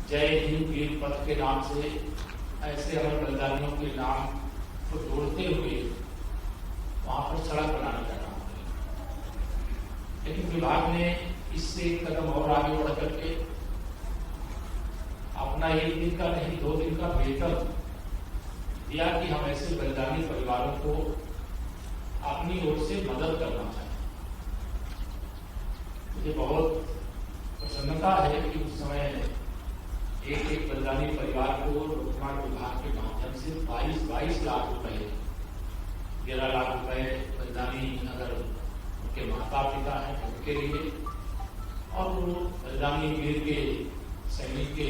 जय हिंद वीर पथ के नाम से ऐसे अमर बलिदानियों के नाम को जोड़ते हुए वहां पर सड़क बनाने का काम किया। लेकिन विभाग ने इससे एक कदम और आगे बढ़ करके अपना 1 दिन का नहीं 2 दिन का वेतन दिया कि हम ऐसे बलिदानी परिवारों को अपनी ओर से मदद करना चाहते। मुझे बहुत प्रसन्नता है कि उस समय एक बलिदानी परिवार को लोकमान्य विभाग के माध्यम से 22 लाख रुपए 11 लाख रुपए बलिदानी अगर उनके माता पिता हैं उनके लिए और वो बलिदानी वीर के सैनिक के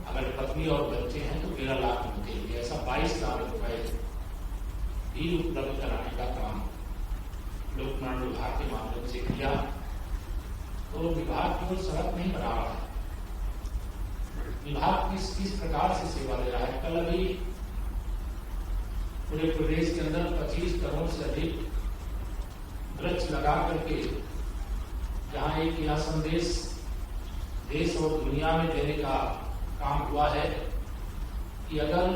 अगर पत्नी और बच्चे हैं तो 11 लाख उनके लिए, ऐसा 22 लाख रुपए भी उपलब्ध कराने का काम लोकमान्य विभाग के माध्यम से किया। तो विभाग केवल सड़क नहीं बना रहा है, विभाग किस प्रकार से सेवा दे रहा है। कल अभी पूरे प्रदेश के अंदर 25 करोड़ से अधिक वृक्ष लगा करके जहां एक यह संदेश देश और दुनिया में देने का काम हुआ है कि अगर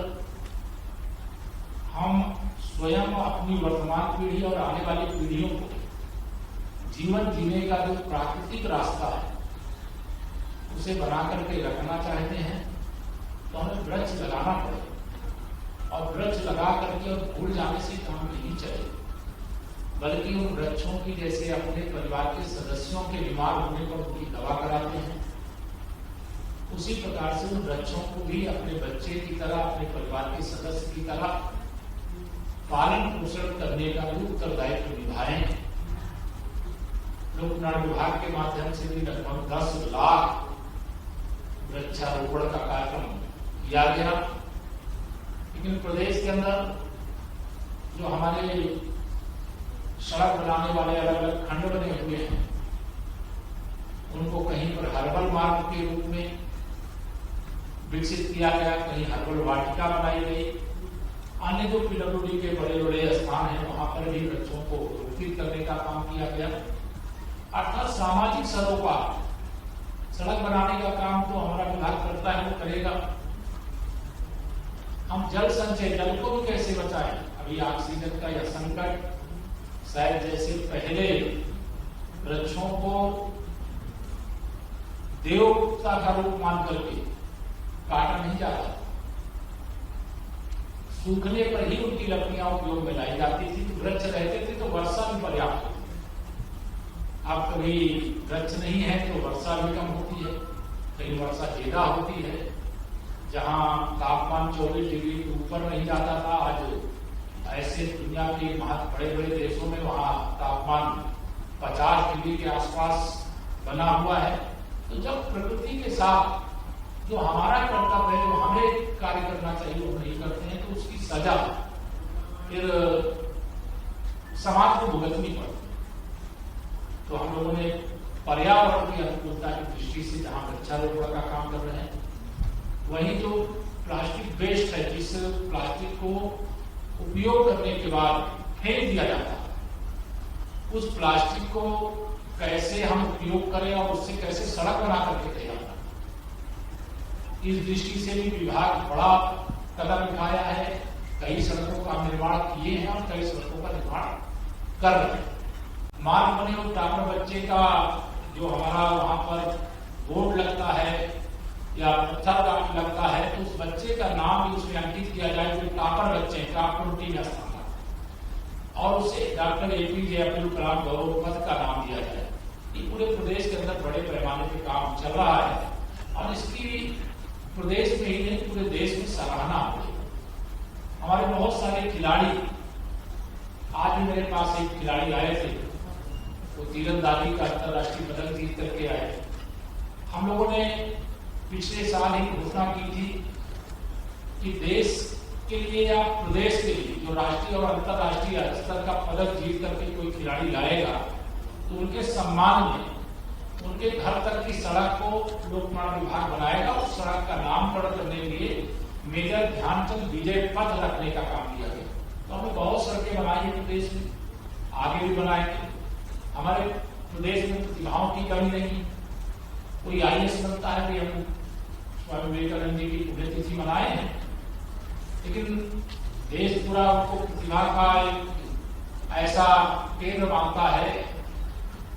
हम स्वयं अपनी वर्तमान पीढ़ी और आने वाली पीढ़ियों को जीवन जीने का जो प्राकृतिक रास्ता है उसे बना करके रखना चाहते हैं तो हमें वृक्ष लगाना पड़ेगा। और वृक्ष लगा करके और भूल जाने से काम नहीं चले, बल्कि उन वृक्षों की जैसे अपने परिवार के सदस्यों के बीमार होने पर उनकी दवा कराते हैं, उसी प्रकार से उन वृक्षों को भी अपने बच्चे की तरह अपने परिवार के सदस्य की तरह पालन पोषण करने का भी उत्तरदायित्व निभाएं। लोकनाट्य विभाग के माध्यम से भी लगभग 10 लाख वृक्षारोपण का कार्यक्रम किया गया। लेकिन प्रदेश के अंदर जो हमारे सड़क बनाने वाले अलग अलग खंड बने हुए हैं उनको कहीं पर हर्बल मार्ग के रूप में विकसित किया गया, कहीं हर्बल वाटिका बनाई गई, अन्य जो पीडब्ल्यूडी के बड़े बड़े स्थान हैं वहां पर भी वृक्षों को रोपित करने का काम किया गया। अर्थात सामाजिक सरोकार सड़क बनाने का काम तो हमारा विभाग करता है, वो करेगा। हम जल संचय, जल को भी कैसे बचाएं। अभी ऑक्सीजन का यह संकट शायद जैसे पहले वृक्षों को देवता का रूप मान करके काटा नहीं जाता, सूखने पर ही उनकी लकड़ियां उपयोग में लाई जाती थी। वृक्ष रहते थे तो वर्षा भी पर्याप्त होती। अब कभी वृक्ष नहीं है तो वर्षा भी कम होती है, कहीं वर्षा ज्यादा होती है। जहां तापमान 24 डिग्री के ऊपर नहीं जाता था, आज ऐसे दुनिया के बड़े बड़े देशों में वहां तापमान 50 डिग्री के आसपास बना हुआ है। तो जब प्रकृति के साथ जो हमारा कर्तव्य है, जो हमें कार्य करना चाहिए वो नहीं करते हैं तो उसकी सजा फिर समाज को भुगतनी पड़ती। तो हम लोगों ने पर्यावरण की अनुकूलता की दृष्टि से जहां वृक्षारोपण का काम कर रहे हैं, वहीं जो प्लास्टिक वेस्ट है, जिस प्लास्टिक को उपयोग करने के बाद फेंक दिया जाता है, उस प्लास्टिक को कैसे हम उपयोग करें और उससे कैसे सड़क बना करके तैयार करें, इस दृष्टि से भी विभाग बड़ा कदम उठाया है। कई सड़कों का निर्माण किए हैं और कई सड़कों का निर्माण कर रहे हैं। मार्ग बने और टापर बच्चे का जो हमारा वहां पर बोर्ड लगता है या पत्थर लगता है तो उस बच्चे का नाम भी उसमें अंकित किया जाए जो टापर बच्चे हैं, टापर टीम स्थान, और उसे डॉक्टर APJ अब्दुल कलाम गौरव पद का नाम दिया जाए। ये पूरे प्रदेश के अंदर बड़े पैमाने पर काम चल रहा है और इसकी प्रदेश में ही नहीं पूरे देश में सराहना हो रही है। हमारे बहुत सारे खिलाड़ी, आज भी मेरे पास एक खिलाड़ी आए थे, वो तीरंदाजी का अंतरराष्ट्रीय पदक जीत करके आए। हम लोगों ने पिछले साल ही घोषणा की थी कि देश के लिए या प्रदेश के लिए जो राष्ट्रीय और अंतरराष्ट्रीय स्तर का पदक जीत करके कोई खिलाड़ी लाएगा तो उनके सम्मान में उनके घर तक की सड़क को लोकमान्य विभाग बनाएगा। उस सड़क का नामकरण करने के लिए मेजर ध्यानचंद विजय पथ रखने का काम किया गया। तो हमने बहुत सड़कें बनाई है प्रदेश में, आगे भी बनाएंगे। हमारे प्रदेश में प्रतिभाओं की कमी नहीं, कोई IAS बनता है, कोई हम स्वामी विवेकानंद जी की पुण्यतिथि मनाए हैं, लेकिन देश पूरा उनको प्रतिभा का एक ऐसा केंद्र मानता है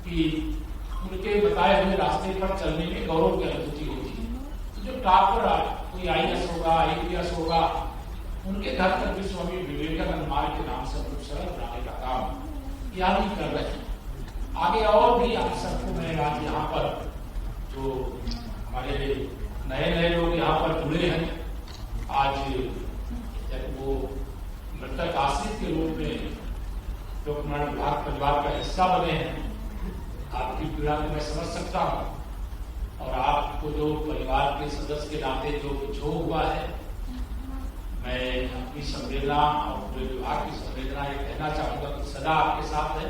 कि उनके बताए हुए रास्ते पर चलने में गौरव की अनुभूति होती है। तो जो टॉपर कोई IAS होगा, IPS होगा, उनके घर तक भी स्वामी विवेकानंद मार्ग के नाम से कुछ सरल बनाने का काम यह भी कर रहे हैं। आगे और भी आप सबको मैं आज यहाँ पर जो हमारे नए लोग यहाँ पर जुड़े हैं, आज जब वो मृतक आश्रित के रूप में लोक निर्माण विभाग परिवार का हिस्सा बने हैं, आपकी पीड़ा को मैं समझ सकता हूँ और आपको जो परिवार के सदस्य के नाते जो क्षोभ हुआ है, मैं अपनी संवेदना और पूरे विभाग की संवेदना ये कहना चाहूंगा कि सदा आपके साथ है,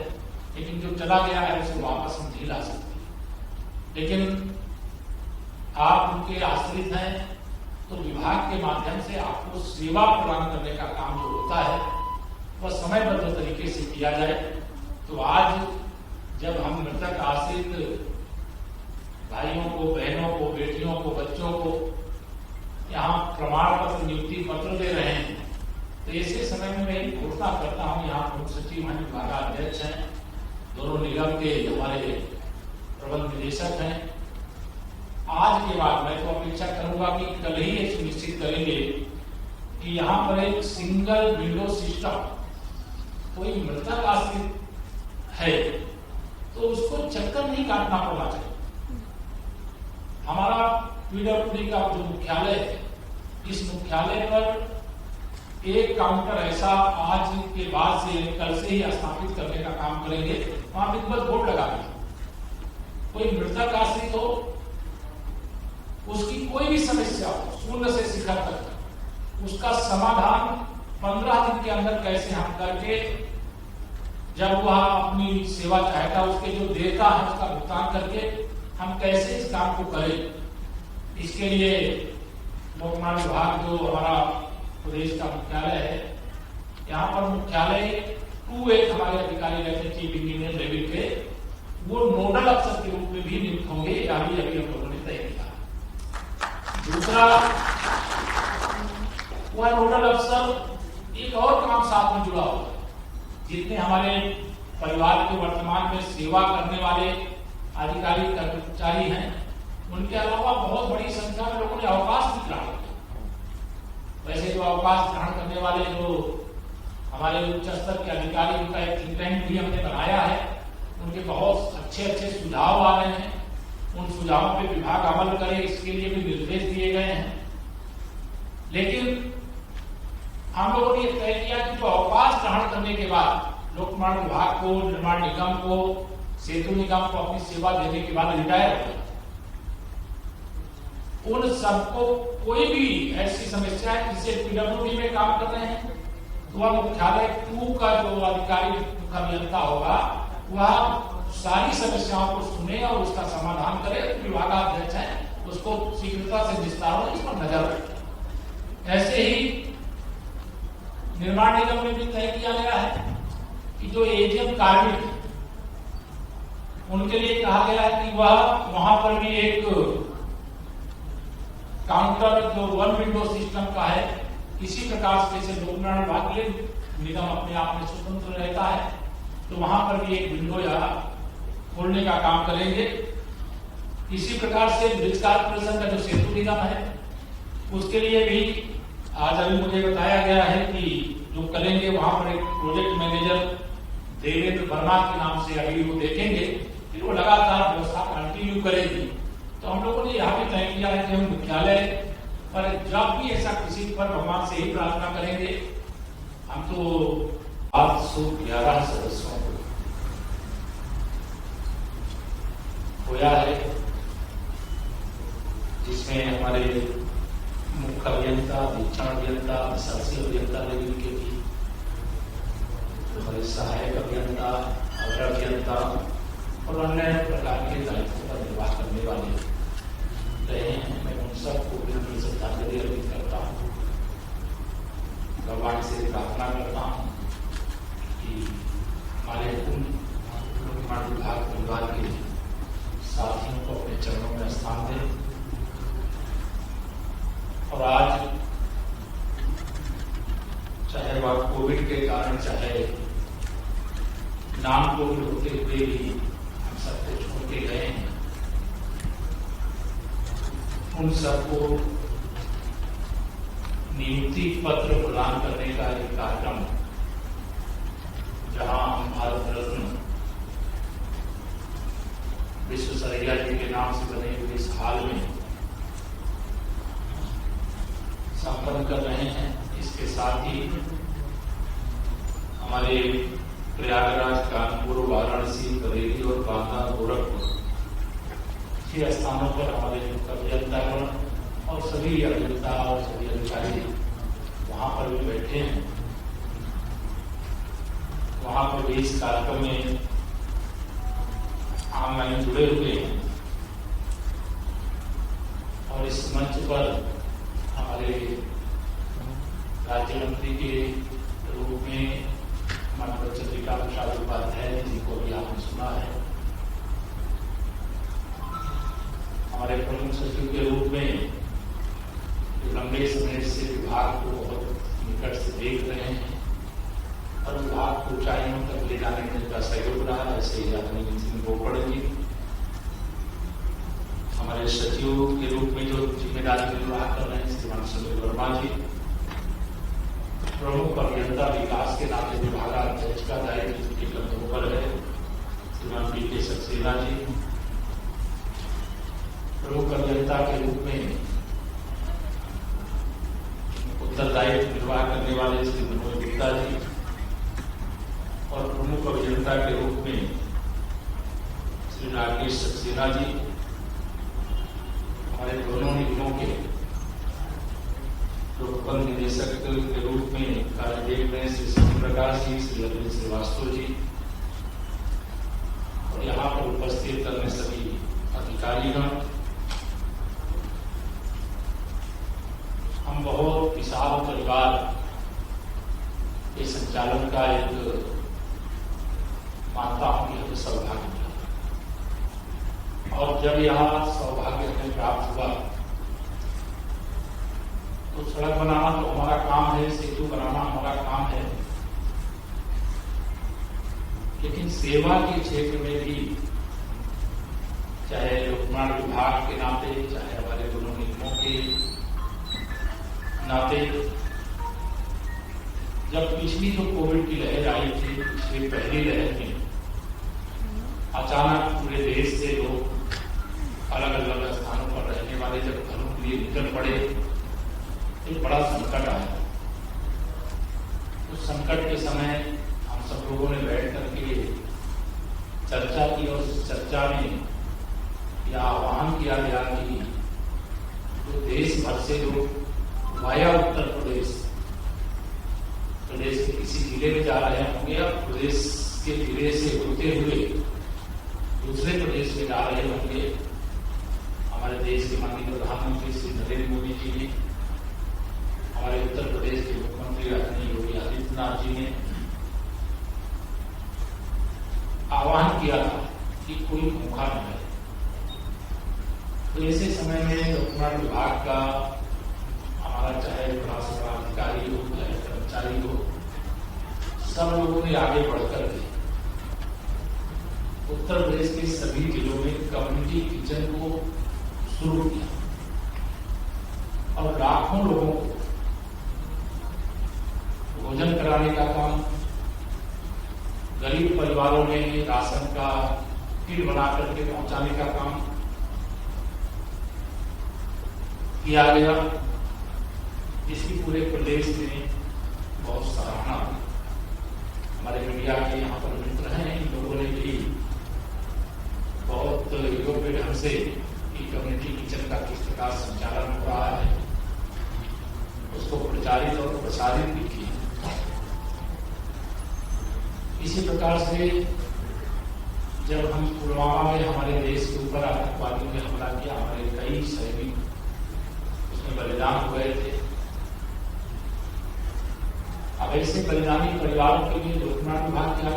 लेकिन जो चला गया है उसे वापस हम नहीं ला सकते। लेकिन आप उनके आश्रित हैं तो विभाग के माध्यम से आपको सेवा प्रदान करने का काम जो होता है वह समयबद्ध तरीके से किया जाए। तो आज जब हम मृतक आश्रित भाइयों को, बहनों को, बेटियों को, बच्चों को यहाँ प्रमाण पत्र, नियुक्ति पत्र दे रहे हैं, तो ऐसे समय में मैं घोषणा करता हूँ, यहाँ प्रमुख सचिव हैं, विभागाध्यक्ष हैं, दोनों निगम के हमारे प्रबंध निदेशक हैं। आज के बाद मैं तो अपेक्षा करूंगा कि कल ही ये सुनिश्चित करेंगे कि यहाँ पर एक सिंगल विंडो सिस्टम, कोई मृतक आश्रित है तो उसको चक्कर नहीं काटना पड़ना चाहिए। हमारा PWD का जो मुख्यालय है, इस मुख्यालय पर एक काउंटर ऐसा आज के बाद से, कल से ही स्थापित करने का काम करेंगे। वहां विधिवत बोर्ड लगा दें, कोई मृतक आश्रित हो, उसकी कोई भी समस्या हो, शून्य से शिखर तक, उसका समाधान 15 दिन के अंदर कैसे हम करके, जब वह अपनी सेवा चाहता है उसके जो देता है उसका भुगतान करके हम कैसे इस काम को करें, इसके लिए लोक निर्माण विभाग जो हमारा प्रदेश का मुख्यालय है, यहाँ पर मुख्यालय 2 हमारे अधिकारी रहते, चीफ इंजीनियर लेवल के, वो नोडल अफसर के रूप में भी नियुक्त होंगे। यह भी अभी हम लोगों ने तय किया। दूसरा, वह नोडल अफसर एक और काम साथ में जुड़ा हुआ है। जितने हमारे परिवार के वर्तमान में सेवा करने वाले अधिकारी कर्मचारी हैं, उनके अलावा बहुत बड़ी संख्या में लोगों ने अवकाश भी ग्रहण किया। वैसे जो अवकाश ग्रहण करने वाले जो हमारे उच्च स्तर के अधिकारी, उनका एक थिंक टैंक भी हमने बनाया है, उनके बहुत अच्छे सुझाव आ रहे हैं। उन सुझावों पे विभाग अमल करे, इसके लिए भी निर्देश दिए गए हैं। लेकिन हम लोगों ने तय किया कि जो अवकाश ग्रहण करने के बाद लोक निर्माण विभाग को, निर्माण निगम को, सेतु निगम को अपनी सेवा देने के बाद रिटायर हो, उन सबको कोई भी ऐसी समस्या है जिससे PWD में काम कर रहे हैं, तो वह मुख्यालय 2 का जो अधिकारी मुख्य अभियंता होगा, वह सारी समस्याओं को सुने और उसका समाधान करे। विभागाध्यक्ष है, उसको शीघ्रता से निस्तार हो, इस पर नजर रखें। ऐसे ही निर्माण निगम में भी तय किया गया है कि जो AGM कार्मिक, उनके लिए कहा गया है कि वह वहां पर भी एक काउंटर जो 1 विंडो सिस्टम का है, इसी प्रकार से जैसे लोक निर्माण विभाग के निगम अपने आप में स्वतंत्र रहता है, तो वहां पर भी एक विंडो या खोलने का काम करेंगे। इसी प्रकार से ब्रिज कारपोरेशन का जो सेतु निगम है, उसके लिए भी आज अभी मुझे बताया गया है कि जो करेंगे वहां पर एक प्रोजेक्ट मैनेजर देवेंद्र वर्मा के नाम से अभी वो देखेंगे, फिर वो लगातार व्यवस्था कंटिन्यू करेगी। तो हम लोगों ने यहाँ भी तय किया है कि हम मुख्यालय पर जब भी ऐसा किसी पर भगवान से ही प्रार्थना करेंगे। हम तो 811 सदस्यों को खोया है, जिसमें हमारे मुख्य अभियंता, वीक्षण अभियंता, शासी अभियंता लेवल के भी, हमारे सहायक अभियंता, अवर अभियंता और अन्य प्रकार के दायित्व का निर्वाह करने वाले रहे हैं। मैं उन सबको बिल्कुल श्रद्धांजलि अर्पित करता हूँ, भगवान से प्रार्थना करता हूँ कि हमारे निर्माण विभाग परिवार के साथियों को अपने चरणों में स्थान दें कोविड के कारण चाहे नाम कोविड होते हुए भी हम सबको छोड़ के गए हैं, उन सबको नियुक्ति पत्र प्रदान करने का एक कार्यक्रम, जहां हम भारत रत्न विश्वेश्वरैया जी के नाम से बने हुए इस हाल में संपन्न कर रहे हैं। इसके साथ ही हमारे प्रयागराज, कानपुर, वाराणसी, बरेली और बांदा, गोरखपुर 6 स्थानों पर हमारे अभियंतागण और सभी अभियंता और सभी अधिकारी वहां पर भी बैठे हैं। वहां पर भी इस कार्यक्रम में ऑनलाइन जुड़े हुए हैं और इस मंच पर हमारे राज्य मंत्री के रूप में माननीय चंद्रिका प्रसाद उपाध्याय जी को भी आपने सुना है, हमारे प्रमुख सचिव के रूप में जो लंबे समय से विभाग को बहुत निकट से देख रहे हैं और विभाग को ऊंचाइयों तक ले जाने में उनका सहयोग रहा, ऐसे ही आदरणीय सिंह बोपड़ जी हमारे सचिव के रूप में जो जिम्मेदारी निर्वाह कर रहे हैं श्रीमान सुनील वर्मा जी, प्रमुख अभियंता विकास के नाते विभागाध्यक्ष का दायित्व जिनके कंधों पर है श्रीमान पी.के. सक्सेना जी, प्रमुख अभियंता के रूप में उत्तरदायित्व निर्वाह करने वाले श्री मनोज गुप्ता जी और प्रमुख अभियंता के रूप में श्री राकेश सक्सेना जी, हमारे दोनों निगमों के जो प्रबंध निदेशक के रूप में कार्य देख रहे हैं श्री सत्य प्रकाश जी, श्री अरविंद श्रीवास्तव जी और यहाँ पर उपस्थित अन्य सभी अधिकारीगण। हम बहुत विशाल परिवार के संचालन का एक मानता हूं कि हमें सौभाग्य मिला और जब यह सौभाग्य हमें प्राप्त हुआ तो सड़क बनाना तो हमारा काम है, सेतु बनाना हमारा काम है, लेकिन सेवा के क्षेत्र में भी चाहे लोकनिर्माण विभाग के नाते, चाहे हमारे दोनों निगमों के नाते, जब पिछली जो कोविड की लहर आई थी, पिछली पहली लहर में अचानक पूरे देश से लोग अलग अलग स्थानों पर रहने वाले जब घरों के लिए निकल पड़े, एक बड़ा संकट आया। उस संकट के समय हम सब लोगों ने बैठ करके चर्चा की और उस चर्चा में यह आह्वान किया गया कि जो देश भर से लोग वाया उत्तर प्रदेश के किसी जिले में जा रहे होंगे या प्रदेश के जिले से होते हुए दूसरे प्रदेश में जा रहे होंगे, हमारे देश के माननीय प्रधानमंत्री श्री नरेंद्र मोदी जी ने, हमारे उत्तर प्रदेश के मुख्यमंत्री आदरणीय योगी आदित्यनाथ जी ने आह्वान किया था कि कोई भूखा न रहे। तो ऐसे समय में लोकनिर्माण विभाग का हमारा चाहे बड़ा से बड़ा अधिकारी हो चाहे कर्मचारी हो, सब लोगों ने आगे बढ़कर के उत्तर प्रदेश के सभी जिलों में कम्युनिटी किचन को शुरू किया और लाखों लोगों को भोजन कराने का काम, गरीब परिवारों में राशन का किट बना करके पहुंचाने का काम किया गया, जिसकी पूरे प्रदेश में बहुत सराहना हुई। हमारे मीडिया के यहाँ पर मित्र हैं, इन लोगों ने भी बहुत योग्य ढंग से कम्युनिटी किचन का किस प्रकार संचालन हो रहा है उसको प्रचारित और प्रसारित भी किया। इसी प्रकार से जब हम पुलवामा में हमारे देश के ऊपर आतंकवादियों ने हमला किया, हमारे कई सैनिक उसमें बलिदान हो गए थे। अब ऐसे बलिदानी परिवारों के लिए लोकनिर्माण विभाग क्या